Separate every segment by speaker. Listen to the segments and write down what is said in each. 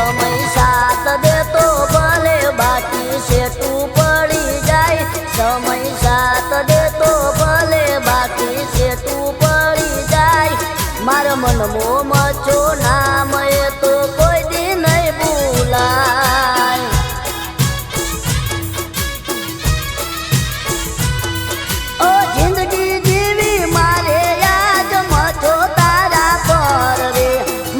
Speaker 1: સમય સાથ દેતો ભલે બાકી શેઠું પડી જાય સમય સાથ દેતો ભલે બાકી શેઠું પડી જાય મારા મનમો મચો નામ એ તો કોઈ દી નહીં ભૂલાય ઓ જિંદગી જીવી મારે યાદ મચો તારા પર રે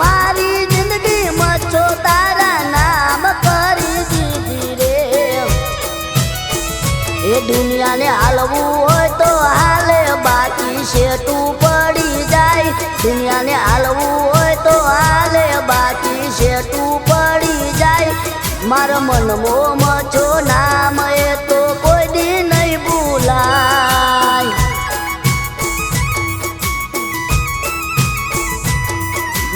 Speaker 1: મારી જિંદગી મચો તારા નામ કરી દીધી રે એ દુનિયાને હાલવું હોય તો હાલે બાકી શેઠું પડી જાય દુનિયાને હાલવું હોય તો હાલે બાકી શેઠું પડી જાય મારા મનમો મચો નામ એ તો કોઈ દી નહીં ભૂલાય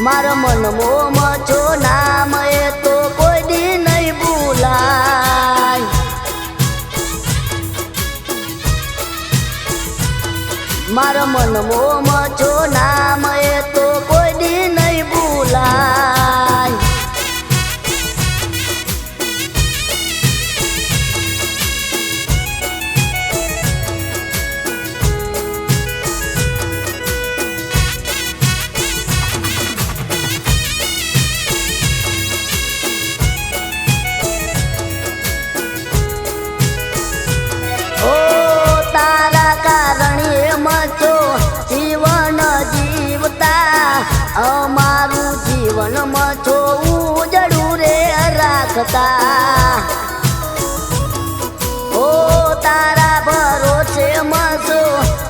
Speaker 1: મારા મનમો મચો નામ એ તો કોઈ દી નહીં ભૂલાય મારા મનમો મચો નામ એ તો કોઈ દી નહીં ભૂલાય જીવન જીવતા અમારું જીવન મચો ઉજળું રે રાખતા ઓ તારા ભરોસે મચો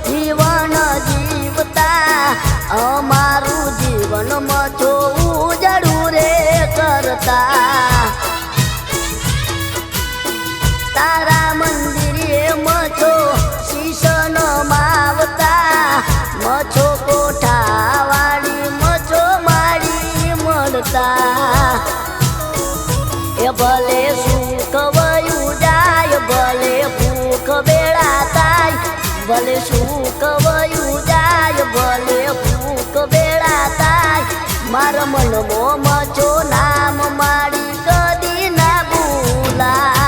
Speaker 1: જીવન જીવતા અમારું જીવન મચો ઉજળું રે કરતા તારા મંદિરે મચો શીશન માવતા મચો કોઠા વાળી મચો મારી મળતા એ ભલે સુખ વયું જાય ભલે ભૂખ બેડા થાય ભલે સુખ વયું જાય ભલે ભૂખ બેડા થાય મારા મનમો મચો નામ મારી કદી ના ભૂલાય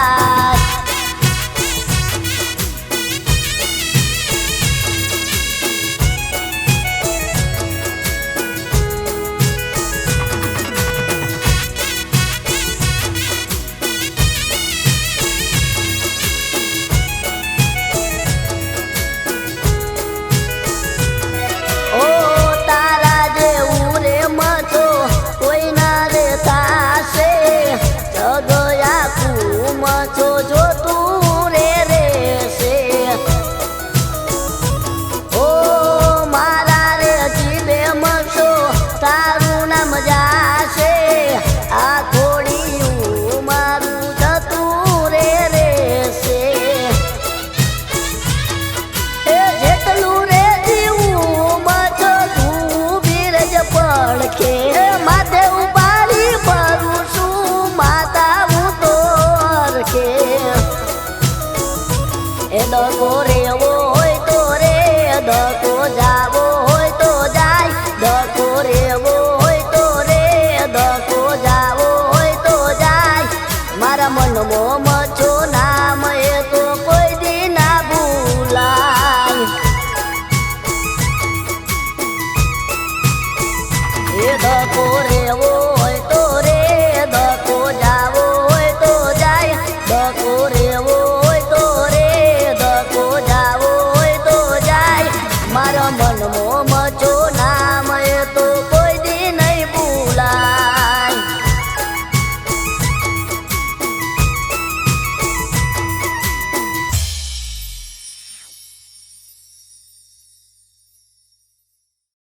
Speaker 1: મચો જોતું રે રેશે ઓ મારા રે જીવે મચો તારું નામ જાશે આ ઘોડિયું મારું જતું રે રેશે એ જેટલું રે જીવું મચો તું બીરજ પડખે માથે ઉપાડી ભરું છું માતા એ દકો રેવો હોય તો રે દકો જાવો હોય તો જાય દકો રેવો હોય તો રે દકો જાવો હોય તો જાય મારા મનમો મચો નામ એ તો કોઈ દી ના ભૂલાય એ દકો રેવો હોય તો રે દકો જાવો હોય તો જાય દકો રેવો